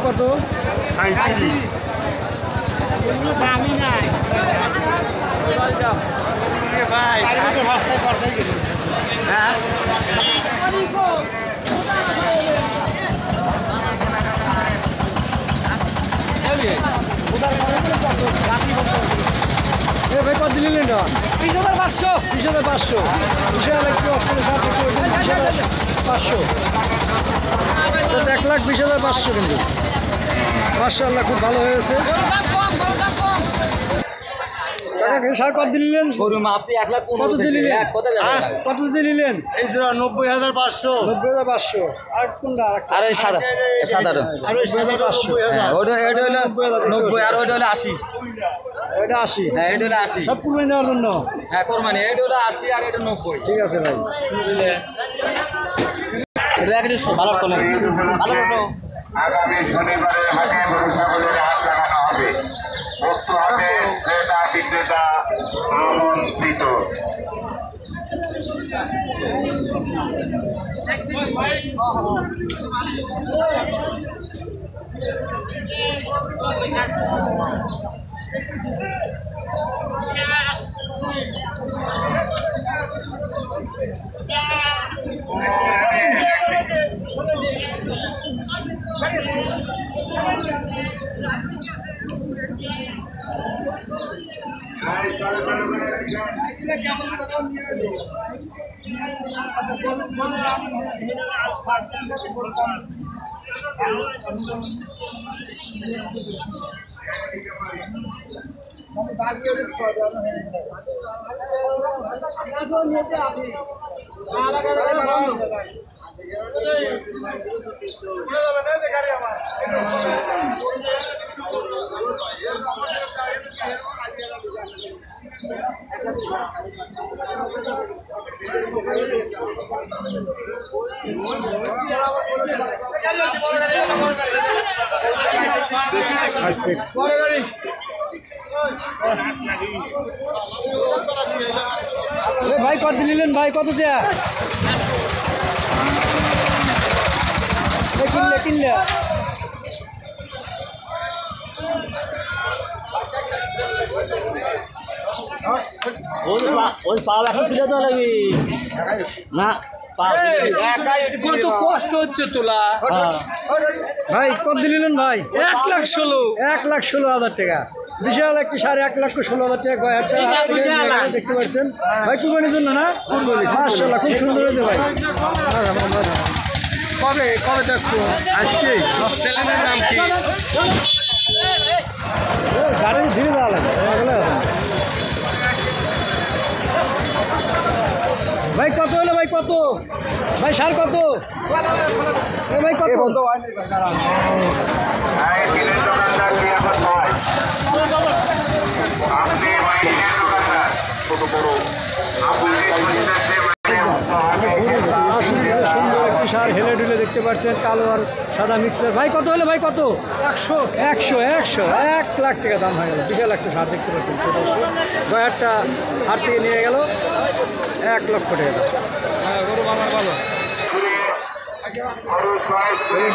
কত দামি নাই হ্যাঁ ভাই কত দিলেন 20,500 বিশাল একটু অস্ট্রেলিয়ার সাথে 500 1,20,500 কিন্তু মাশাআল্লাহ খুব ভালো হয়েছে। সার কত দিলেন? কত দিলেন? কত দিলেন? এই 90,500 90,500 আর কোনটা? আর ওই সাদা আর ওই সাদা 90,000 ওটা এটা হলো 90 আর ওটা হলো 80 এটা 80 হ্যাঁ এটা হলো 80 সব কুরবানি দেওয়ার জন্য হ্যাঁ কোরবানি এটা হলো 80 আর এটা 90 ঠিক আছে ভাই এটা একটা ভালো তোলে ভালো ফটো আগামী শনিবারের হাটে গরু ছাগলের হাট লাগানো হবে বস্তু হাটে ক্রেতা বিক্রেতা আমন্ত্রিত ভাই কত দিলেন? ভাই কত দেয়া কিনলে ওই পাল এখন তুলে তো লাগি না কত কষ্ট হচ্ছে তোলা ভাই কত দিলেন? ভাই 1,16,000 টাকা বিশাল একটি 1,16,000 টাকা দেখতে পাচ্ছেন ভাই কুরবানির জন্য না? মাশাআল্লাহ খুব সুন্দর হয়েছে ভাই। কবে দেখবো আজকে ছেলেমের নাম কি? গাড়ি ধীরে যাওয়া লাগে ভাই কত হলো? ভাই কত? ভাই সার কত? ভাই কত? সুন্দর একটি সার হেলে ডুলে দেখতে পাচ্ছেন কালো আর সাদা মিক্সার। ভাই কত হলো? ভাই কত? 1,00,000 টাকা দাম হয়ে গেল। বিশাল একটা সার দেখতে পাচ্ছেন গয়ারটা হাট থেকে নিয়ে গেল 1,00,000 টাকা দাম। গরু ভালো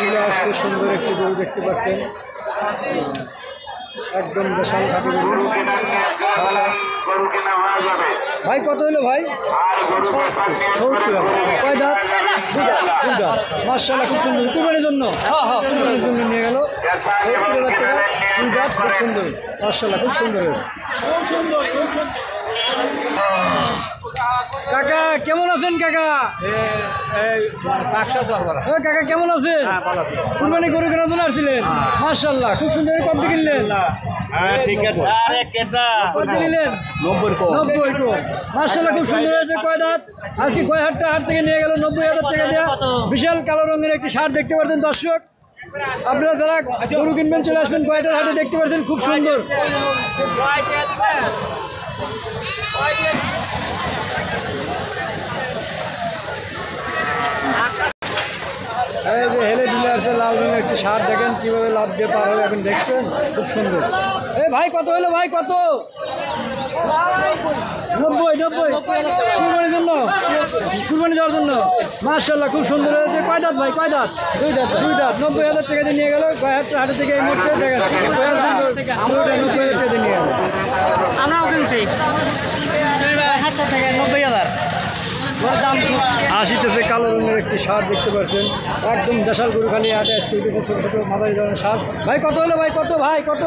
হেলে আসছে সুন্দর একটি গরু দেখতে পাচ্ছেন একদম বিশাল খাটি গরু। ভাই কত হলো? ভাই 70 কয় দাঁত? দুই দাঁত। মাশাআল্লাহ খুব সুন্দর কুরবানির জন্য কুরবানির জন্য নিয়ে গেল 70,000 টাকা দুই দাঁত খুব সুন্দর মাশাআল্লাহ খুব সুন্দর হয়েছে। কাকা কেমন আছেন? কাকা কাকা কেমন আছেন? কুরবানি গরু কেনার জন্য আসছিলেন? মাশাআল্লাহ খুব সুন্দর। কত কিনলেন? ঠিক আছে আরে কেটা কত নিলেন? 90 কো মাশাআল্লাহ খুব সুন্দর হয়েছে। কয় দাঁত? আজকে কয়হাটটা হাট থেকে নিয়ে গেল 90,000 টাকা দেওয়া বিশাল কালো রঙের একটি শার্ট দেখতে পাচ্ছেন দর্শক। আপনারা যারা গরু কিনবেন চলে আসবেন কয়টার হাটে দেখতে পাচ্ছেন খুব সুন্দর। এই যে হেলে দিলে আছে লাল রঙের একটি শার্ট দেখেন কীভাবে লাভ দিয়ে পার হবে এখন দেখছেন খুব সুন্দর। এই ভাই কত হলো? ভাই কত? 90 কুরবানির জন্য কুরবানি দেওয়ার জন্য মাশাআল্লাহ খুব সুন্দর হয়েছে। কয় দাঁত ভাই কয় দাঁত? দুই দাঁত 90,000 টাকা দিয়ে নিয়ে গেল হাট থেকে এই মুহূর্তে দেখা যাচ্ছে 90,000 টাকা দিয়ে নিয়ে গেল। আমরাও কিনছি হাটটা থেকে 90,000 দাম আসিতেছে কালো রঙের একটি সার দেখতে পাচ্ছেন, একদম দেশাল গরু খালি হাটে আজকে উঠেছে ছোটো ছোটো মাদারি ধরনের সার। ভাই কত হলো ভাই কত ভাই কত?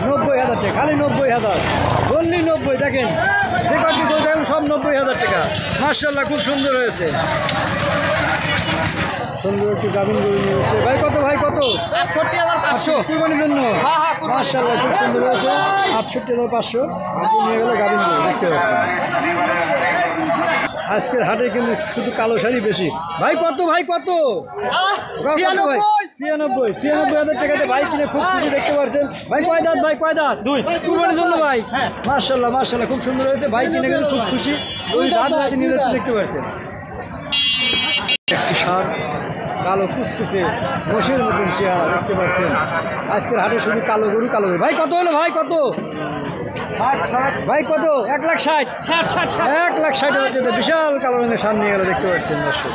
90,000 টাকা খালি 90,000 বললি 90 দেখেন দেখুন দেখুন সব 90,000 টাকা মাশাআল্লাহ খুব সুন্দর হয়েছে। সুন্দর একটি গাভিন গরু নিয়ে হচ্ছে। ভাই কত ভাই কত? 800 কুরবানির জন্য মাশাআল্লাহ খুব সুন্দর হয়েছে। 68,500 নিয়ে গেলে গাভিন গরু দেখতে পাচ্ছেন। আজকের হাটে কিন্তু শুধু কালো শাড়ি বেশি। ভাই কত ভাই কত? 96,000 টাকাতে ভাই কিনে খুব খুশি দেখতে পাচ্ছেন। ভাই কয় দাঁত ভাই কয় দাঁত? 2 কুরবানির জন্য ভাই মাশাআল্লাহ খুব সুন্দর হয়েছে। ভাই কিনে কিন্তু খুব খুশি, ওই দাঁত ভাই নিয়ে যাচ্ছে দেখতে পাচ্ছেন। একটি ষাঁড় কালো কুচকুচে মোষের মতন চেহারা দেখতে পাচ্ছেন। আজকের হাটে শুধু কালো গরু কালো গরু। ভাই কত হলো ভাই কত? ভাই কত? 1,60,000 1,60,000 বিশাল কালো রঙের ষাঁড় নিয়ে গেল দেখতে পাচ্ছেন দর্শক।